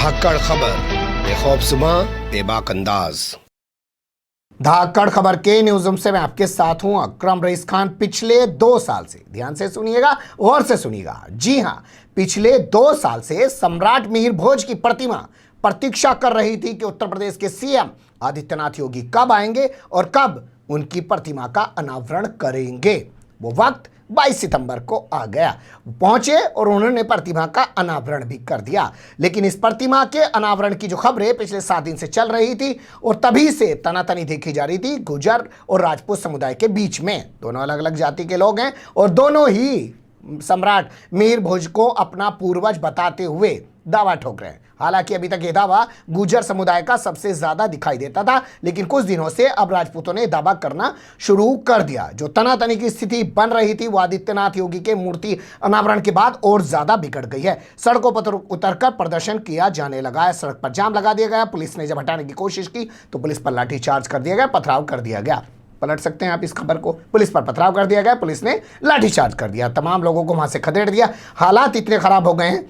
धाकड़ खबर, बेखौफसुमा बेबाक अंदाज। धाकड़ खबर के न्यूज़ रूम से मैं आपके साथ हूं अकरम रईस खान। पिछले 2 साल से, ध्यान से सुनिएगा और से सुनिएगा, जी हां, पिछले 2 साल से सम्राट मिहिर भोज की प्रतिमा प्रतीक्षा कर रही थी कि उत्तर प्रदेश के सीएम आदित्यनाथ योगी कब आएंगे और कब उनकी प्रतिमा का अनावरण करेंगे। वो वक्त 22 सितंबर को आ गया। पहुंचे और उन्होंने प्रतिमा का अनावरण भी कर दिया। लेकिन इस प्रतिमा के अनावरण की जो खबरें पिछले 7 दिन से चल रही थी और तभी से तनातनी देखी जा रही थी गुर्जर और राजपूत समुदाय के बीच में। दोनों अलग अलग जाति के लोग हैं और दोनों ही सम्राट मिहिर भोज को अपना पूर्वज बताते हुए दावा ठोक रहे हैं। हालांकि अभी तक यह दावा गुर्जर समुदाय का सबसे ज्यादा दिखाई देता था, लेकिन कुछ दिनों से अब राजपूतों ने दावा करना शुरू कर दिया। जो तनातनी की स्थिति बन रही थी वो आदित्यनाथ योगी के मूर्ति अनावरण के बाद और ज्यादा बिगड़ गई है। सड़कों पर उतरकर प्रदर्शन किया जाने लगा है, सड़क पर जाम लगा दिया गया। पुलिस ने जब हटाने की कोशिश की तो पुलिस पर लाठीचार्ज कर दिया गया, पथराव कर दिया गया। पलट सकते हैं आप इस खबर को। पुलिस पर पथराव कर दिया गया, पुलिस ने लाठीचार्ज कर दिया, तमाम लोगों को वहां से खदेड़ दिया। हालात इतने खराब हो गए हैं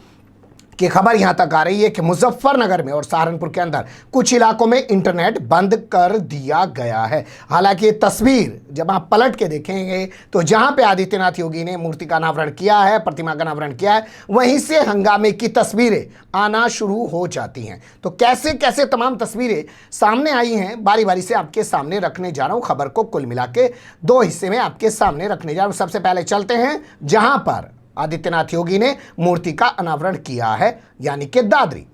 कि खबर यहां तक आ रही है कि मुजफ्फरनगर में और सहारनपुर के अंदर कुछ इलाकों में इंटरनेट बंद कर दिया गया है। हालांकि ये तस्वीर जब आप पलट के देखेंगे तो जहां पे आदित्यनाथ योगी ने मूर्ति का अनावरण किया है, प्रतिमा का अनावरण किया है, वहीं से हंगामे की तस्वीरें आना शुरू हो जाती हैं। तो कैसे कैसे तमाम तस्वीरें सामने आई हैं, बारी बारी से आपके सामने रखने जा रहा हूं। खबर को कुल मिला के 2 हिस्से में आपके सामने रखने जा रहा हूं। सबसे पहले चलते हैं जहां पर आदित्यनाथ योगी ने मूर्ति का अनावरण किया है, यानी कि दादरी।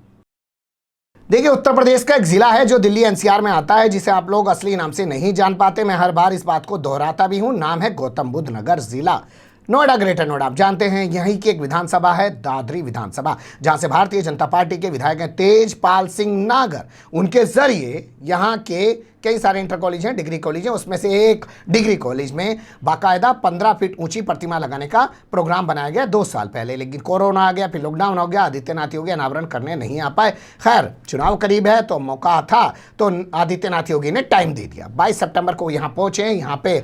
देखिए, उत्तर प्रदेश का एक जिला है जो दिल्ली एनसीआर में आता है, जिसे आप लोग असली नाम से नहीं जान पाते। मैं हर बार इस बात को दोहराता भी हूं। नाम है गौतम बुद्ध नगर जिला, नोएडा, ग्रेटर नोएडा। आप जानते हैं यहीं की एक विधानसभा है दादरी विधानसभा, जहां से भारतीय जनता पार्टी के विधायक हैं तेजपाल सिंह नागर। उनके जरिए यहां के कई सारे इंटर कॉलेज हैं, डिग्री कॉलेज हैं। उसमें से एक डिग्री कॉलेज में बाकायदा 15 फीट ऊंची प्रतिमा लगाने का प्रोग्राम बनाया गया 2 साल पहले, लेकिन कोरोना आ गया, फिर लॉकडाउन हो गया, आदित्यनाथ योगी अनावरण करने नहीं आ पाए। खैर, चुनाव करीब है तो मौका था, तो आदित्यनाथ योगी ने टाइम दे दिया। 22 सितंबर को यहाँ पहुंचे। यहाँ पे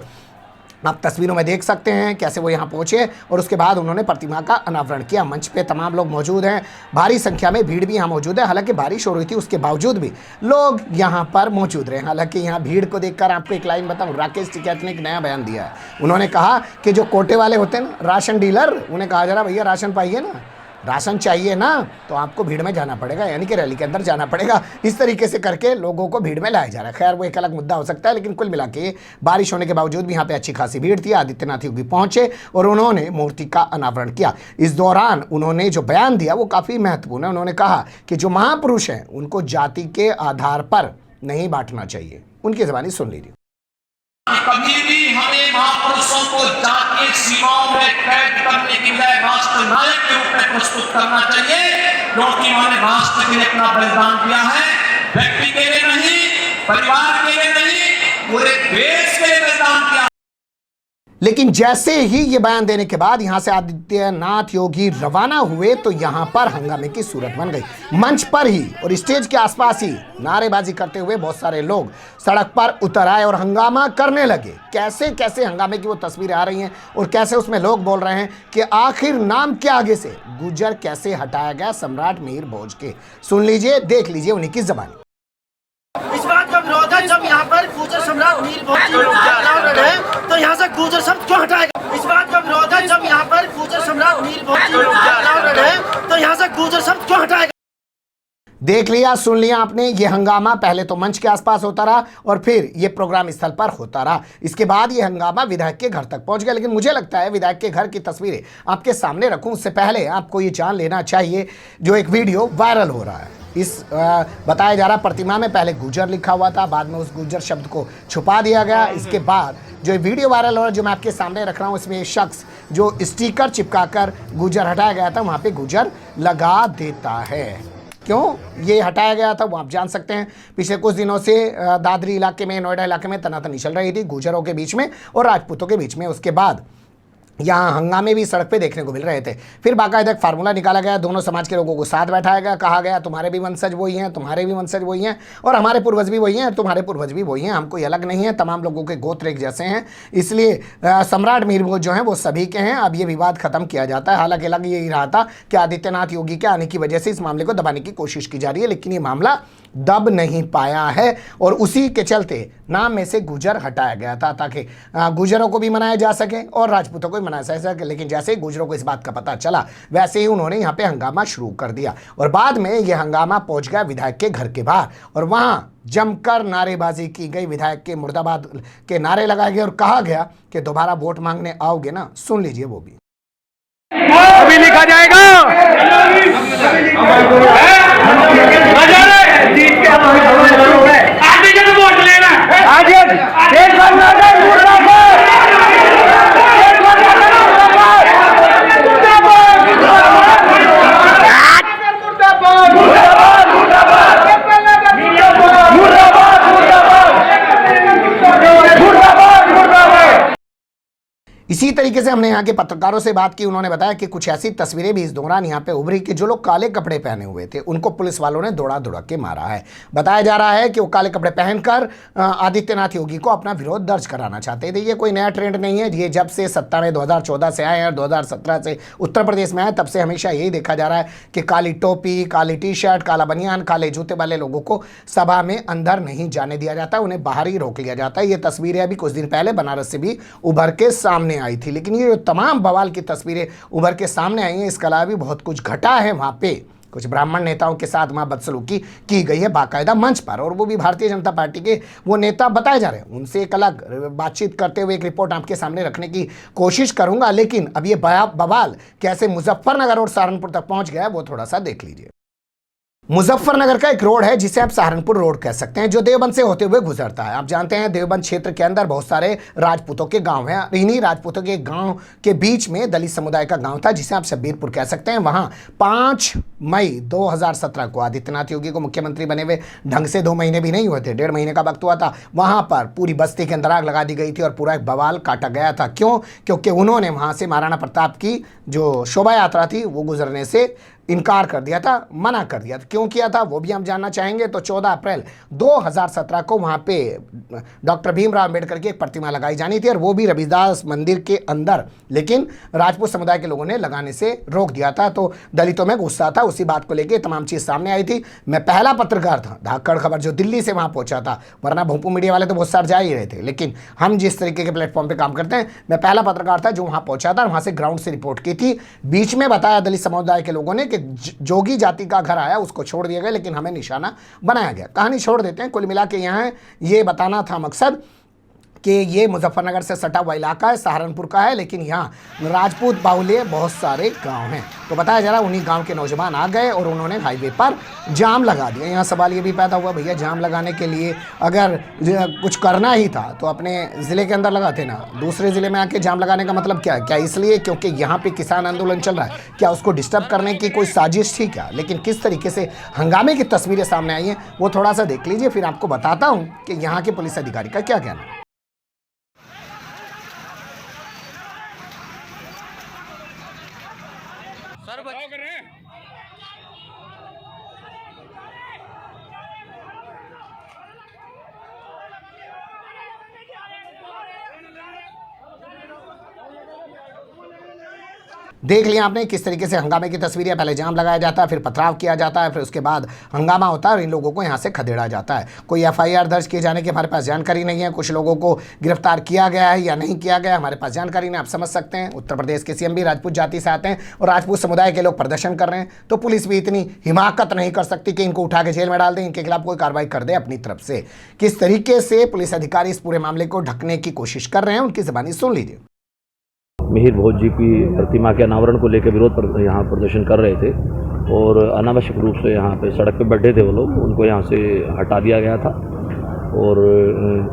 आप तस्वीरों में देख सकते हैं कैसे वो यहाँ पहुंचे और उसके बाद उन्होंने प्रतिमा का अनावरण किया। मंच पे तमाम लोग मौजूद हैं, भारी संख्या में भीड़ भी यहाँ मौजूद है। हालांकि बारिश हो रही थी, उसके बावजूद भी लोग यहाँ पर मौजूद रहे। हालांकि यहाँ भीड़ को देखकर आपको एक लाइन बताऊँ, राकेश टिकैत ने एक नया बयान दिया है। उन्होंने कहा कि जो कोटे वाले होते हैं ना, राशन डीलर, उन्हें कहा जा रहा भैया राशन पाइए ना, राशन चाहिए ना, तो आपको भीड़ में जाना पड़ेगा, यानी कि रैली के अंदर जाना पड़ेगा। इस तरीके से करके लोगों को भीड़ में लाया जा रहा है। खैर, वो एक अलग मुद्दा हो सकता है, लेकिन कुल मिला के बारिश होने के बावजूद भी यहाँ पे अच्छी खासी भीड़ थी। आदित्यनाथ योगी पहुंचे और उन्होंने मूर्ति का अनावरण किया। इस दौरान उन्होंने जो बयान दिया वो काफ़ी महत्वपूर्ण है। उन्होंने कहा कि जो महापुरुष हैं उनको जाति के आधार पर नहीं बांटना चाहिए। उनकी ज़बानी सुन लीजिए। कभी भी हमें महापुरुषों को जातीय सीमाओं में कैद करने की बजाय राष्ट्र नायक के रूप में प्रस्तुत करना चाहिए, क्योंकि उन्होंने राष्ट्र के लिए अपना बलिदान दिया है। व्यक्ति के लिए नहीं, परिवार के लिए नहीं, पूरे देश के लिए बलिदान दिया। लेकिन जैसे ही ये बयान देने के बाद यहां से आदित्यनाथ योगी रवाना हुए तो यहां पर हंगामे की सूरत बन गई। मंच पर ही और स्टेज के आसपास ही नारेबाजी करते हुए बहुत सारे लोग सड़क पर उतर आए और हंगामा करने लगे। कैसे कैसे हंगामे की वो तस्वीरें आ रही हैं और कैसे उसमें लोग बोल रहे हैं कि आखिर नाम के आगे से गुर्जर कैसे हटाया गया सम्राट मिहिर भोज के। सुन लीजिए, देख लीजिए उन्हीं की ज़बानी। इस बात का विरोध है, जब यहाँ पर गुर्जर सम्राट मिहिर भोज अनावरण है तो यहाँ से गुर्जर शब्द क्यों हटाएगा। इस बात का विरोध है, जब यहाँ पर गुर्जर सम्राट मिहिर भोज अनावरण है तो यहाँ से गुर्जर शब्द क्यों हटाएगा। देख लिया, सुन लिया आपने। ये हंगामा पहले तो मंच के आसपास होता रहा और फिर ये प्रोग्राम स्थल पर होता रहा। इसके बाद ये हंगामा विधायक के घर तक पहुंच गया। लेकिन मुझे लगता है विधायक के घर की तस्वीरें आपके सामने रखूं उससे पहले आपको ये जान लेना चाहिए जो एक वीडियो वायरल हो रहा है। बताया जा रहा प्रतिमा में पहले गुर्जर लिखा हुआ था, बाद में उस गुर्जर शब्द को छुपा दिया गया। इसके बाद जो वीडियो वायरल हो रहा है, जो मैं आपके सामने रख रहा हूँ, इसमें शख्स जो स्टिकर चिपकाकर गुर्जर हटाया गया था वहाँ पे गुर्जर लगा देता है। क्यों ये हटाया गया था वो आप जान सकते हैं। पिछले कुछ दिनों से दादरी इलाके में, नोएडा इलाके में तनातनी चल रही थी गुर्जरों के बीच में और राजपूतों के बीच में। उसके बाद यहाँ हंगामे भी सड़क पे देखने को मिल रहे थे। फिर बाकायदा एक फार्मूला निकाला गया, दोनों समाज के लोगों को साथ बैठाया गया, कहा गया तुम्हारे भी वंशज वही हैं, तुम्हारे भी वंशज वही हैं, और हमारे पूर्वज भी वही हैं, और तुम्हारे पूर्वज भी वही हैं, हम कोई अलग नहीं है, तमाम लोगों के गोत्र एक जैसे हैं, इसलिए सम्राट मीर भोज जो हैं वो सभी के हैं। अब ये विवाद खत्म किया जाता है। हालांकि लग यही रहा था कि आदित्यनाथ योगी के आने की वजह से इस मामले को दबाने की कोशिश की जा रही है, लेकिन ये मामला दब नहीं पाया है, और उसी के चलते नाम में से गुजर हटाया गया था, ताकि गुजरों को भी मनाया जा सके और राजपूतों को भी मनाया जा सके। लेकिन जैसे ही गुजरों को इस बात का पता चला, वैसे ही उन्होंने यहाँ पे हंगामा शुरू कर दिया, और बाद में यह हंगामा पहुंच गया विधायक के घर के बाहर, और वहां जमकर नारेबाजी की गई, विधायक के मुर्दाबाद के नारे लगाए गए, और कहा गया कि दोबारा वोट मांगने आओगे ना, सुन लीजिए वो भी। अभी लिखा जाएगा वोट लेना आज इसी तरीके से हमने यहाँ के पत्रकारों से बात की। उन्होंने बताया कि कुछ ऐसी तस्वीरें भी इस दौरान यहाँ पे उभरी कि जो लोग काले कपड़े पहने हुए थे उनको पुलिस वालों ने दौड़ा दौड़ा के मारा है। बताया जा रहा है कि वो काले कपड़े पहनकर आदित्यनाथ योगी को अपना विरोध दर्ज कराना चाहते थे। ये कोई नया ट्रेंड नहीं है, ये जब से सत्ता में 2014 से आए और 2017 से उत्तर प्रदेश में आए, तब से हमेशा यही देखा जा रहा है कि काली टोपी, काली टी शर्ट, काला बनियान, काले जूते वाले लोगों को सभा में अंदर नहीं जाने दिया जाता, उन्हें बाहर ही रोक लिया जाता है। ये तस्वीरें अभी कुछ दिन पहले बनारस से भी उभर के सामने आई थी, लेकिन ये तमाम बवाल की तस्वीरें उभर के सामने आई हैं। इसके अलावा भी बहुत कुछ घटा है। वहां पे कुछ ब्राह्मण नेताओं के साथ वहां बदसलूकी की गई है बाकायदा मंच पर, और वो भी भारतीय जनता पार्टी के वो नेता बताए जा रहे हैं। उनसे एक अलग बातचीत करते हुए एक रिपोर्ट आपके सामने रखने की कोशिश करूंगा, लेकिन अब ये बवाल कैसे मुजफ्फरनगर और सहारनपुर तक पहुंच गया वो थोड़ा सा देख लीजिए। मुजफ्फरनगर का एक रोड है जिसे आप सहारनपुर रोड कह सकते हैं, जो देवबंद से होते हुए गुजरता है। आप जानते हैं देवबंद क्षेत्र के अंदर बहुत सारे राजपूतों के गांव हैं। इन्हीं राजपूतों के गांव के बीच में दलित समुदाय का गांव था जिसे आप शब्बीरपुर कह सकते हैं। वहां 5 मई 2017 को आदित्यनाथ योगी को मुख्यमंत्री बने हुए ढंग से 2 महीने भी नहीं हुए थे, 1.5 महीने का वक्त हुआ था। वहां पर पूरी बस्ती के अंदर आग लगा दी गई थी और पूरा एक बवाल काटा गया था। क्यों? क्योंकि उन्होंने वहां से महाराणा प्रताप की जो शोभा यात्रा थी वो गुजरने से इनकार कर दिया था, मना कर दिया था। क्यों किया था वो भी हम जानना चाहेंगे। तो 14 अप्रैल 2017 को वहाँ पे डॉक्टर भीमराव अंबेडकर की एक प्रतिमा लगाई जानी थी, और वो भी रविदास मंदिर के अंदर, लेकिन राजपूत समुदाय के लोगों ने लगाने से रोक दिया था। तो दलितों में गुस्सा था, उसी बात को लेकर तमाम चीज़ सामने आई थी। मैं पहला पत्रकार था धाकड़ खबर जो दिल्ली से वहाँ पहुँचा था, वरना भोंपू मीडिया वाले तो बहुत सारे जा ही रहे थे, लेकिन हम जिस तरीके के प्लेटफॉर्म पर काम करते हैं, मैं पहला पत्रकार था जो वहाँ पहुँचा था, वहाँ से ग्राउंड से रिपोर्ट की थी। बीच में बताया दलित समुदाय के लोगों ने कि जोगी जाति का घर आया, उसको छोड़ दिया गया, लेकिन हमें निशाना बनाया गया। कहानी छोड़ देते हैं। कुल मिला के यहाँ ये बताना था मकसद कि ये मुजफ्फरनगर से सटा हुआ इलाका है, सहारनपुर का है, लेकिन यहाँ राजपूत बाहुल्य बहुत सारे गांव हैं। तो बताया जा रहा है उन्हीं गांव के नौजवान आ गए और उन्होंने हाईवे पर जाम लगा दिया। यहाँ सवाल ये भी पैदा हुआ, भैया जाम लगाने के लिए अगर कुछ करना ही था तो अपने ज़िले के अंदर लगाते ना, दूसरे ज़िले में आके जाम लगाने का मतलब क्या? क्या इसलिए क्योंकि यहाँ पे किसान आंदोलन चल रहा है? क्या उसको डिस्टर्ब करने की कोई साजिश थी क्या? लेकिन किस तरीके से हंगामे की तस्वीरें सामने आई हैं वो थोड़ा सा देख लीजिए, फिर आपको बताता हूँ कि यहाँ के पुलिस अधिकारी का क्या कहना है। देख लिया आपने किस तरीके से हंगामे की तस्वीरें, पहले जाम लगाया जाता है, फिर पथराव किया जाता है, फिर उसके बाद हंगामा होता है और इन लोगों को यहाँ से खदेड़ा जाता है। कोई एफआईआर दर्ज किए जाने की हमारे पास जानकारी नहीं है। कुछ लोगों को गिरफ्तार किया गया है या नहीं किया गया हमारे पास जानकारी नहीं। आप समझ सकते हैं उत्तर प्रदेश के सीएम भी राजपूत जाति से आते हैं और राजपूत समुदाय के लोग प्रदर्शन कर रहे हैं, तो पुलिस भी इतनी हिमाकत नहीं कर सकती कि इनको उठा के जेल में डाल दें, इनके खिलाफ कोई कार्रवाई कर दे अपनी तरफ से। किस तरीके से पुलिस अधिकारी इस पूरे मामले को ढकने की कोशिश कर रहे हैं, उनकी ज़बानी सुन लीजिए। मिहिर भोज जी की प्रतिमा के अनावरण को लेकर विरोध पर यहाँ प्रदर्शन कर रहे थे और अनावश्यक रूप से यहाँ पे सड़क पे बैठे थे वो लोग, उनको यहाँ से हटा दिया गया था और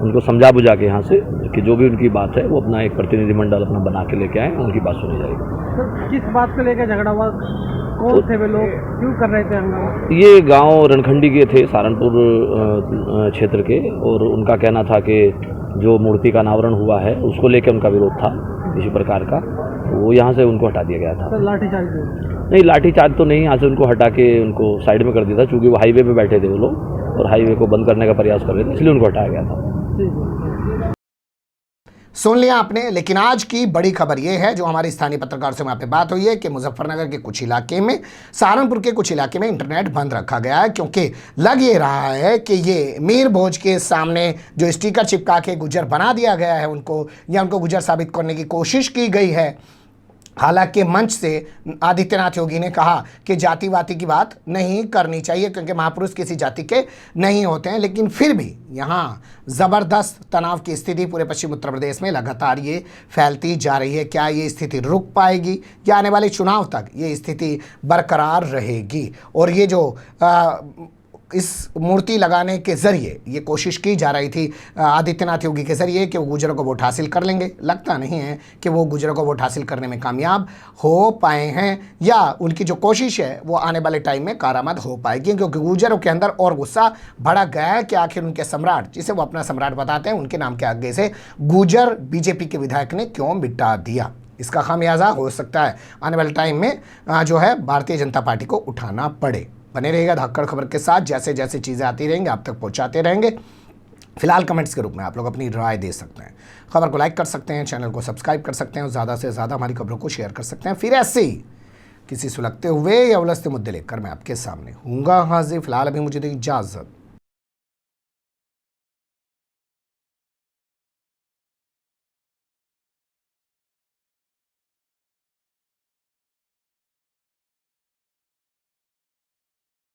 उनको समझा बुझा के यहाँ से कि जो भी उनकी बात है वो अपना एक प्रतिनिधिमंडल अपना बना के लेके आए, उनकी बात सुनी जाएगी। सर किस बात को लेकर झगड़ा हुआ? कौन थे वे लोग, क्यों कर रहे थे हंगामा? ये गाँव रणखंडी के थे, सहारनपुर क्षेत्र के, और उनका कहना था कि जो मूर्ति का अनावरण हुआ है उसको लेकर उनका विरोध था किसी प्रकार का, वो यहाँ से उनको हटा दिया गया था। सर लाठीचार्ज हुआ? नहीं, लाठीचार्ज तो नहीं, यहाँ से उनको हटा के उनको साइड में कर दिया था, चूँकि वो हाईवे पे बैठे थे वो लोग और हाईवे को बंद करने का प्रयास कर रहे थे, इसलिए उनको हटाया गया था। ठीक है। सुन लिया आपने। लेकिन आज की बड़ी खबर यह है, जो हमारे स्थानीय पत्रकार से वहाँ पे बात हुई है, कि मुजफ्फरनगर के कुछ इलाके में, सहारनपुर के कुछ इलाके में इंटरनेट बंद रखा गया है, क्योंकि लग ये रहा है कि ये मीर भोज के सामने जो स्टिकर चिपका के गुजर बना दिया गया है उनको, या उनको गुजर साबित करने की कोशिश की गई है। हालांकि मंच से आदित्यनाथ योगी ने कहा कि जातिवादी की बात नहीं करनी चाहिए, क्योंकि महापुरुष किसी जाति के नहीं होते हैं, लेकिन फिर भी यहाँ ज़बरदस्त तनाव की स्थिति पूरे पश्चिम उत्तर प्रदेश में लगातार ये फैलती जा रही है। क्या ये स्थिति रुक पाएगी या आने वाले चुनाव तक ये स्थिति बरकरार रहेगी? और ये जो इस मूर्ति लगाने के ज़रिए ये कोशिश की जा रही थी आदित्यनाथ योगी के ज़रिए कि वो गुजरों को वोट हासिल कर लेंगे, लगता नहीं है कि वो गुजरों को वोट हासिल करने में कामयाब हो पाए हैं, या उनकी जो कोशिश है वो आने वाले टाइम में कारामद हो पाएगी, क्योंकि गुजरों के अंदर और गुस्सा भड़क गया है कि आखिर उनके सम्राट, जिसे वो अपना सम्राट बताते हैं, उनके नाम के आगे से गुजर बीजेपी के विधायक ने क्यों मिटा दिया। इसका खामियाजा हो सकता है आने वाले टाइम में जो है भारतीय जनता पार्टी को उठाना पड़े। बने रहेगा धाकड़ खबर के साथ, जैसे जैसे चीज़ें आती रहेंगी आप तक पहुंचाते रहेंगे। फिलहाल कमेंट्स के रूप में आप लोग अपनी राय दे सकते हैं, खबर को लाइक कर सकते हैं, चैनल को सब्सक्राइब कर सकते हैं और ज़्यादा से ज़्यादा हमारी खबरों को शेयर कर सकते हैं। फिर ऐसे ही किसी सुलगते हुए या उलझते मुद्दे लेकर मैं आपके सामने हूँगा हाजिर। फिलहाल अभी मुझे दें इजाज़त।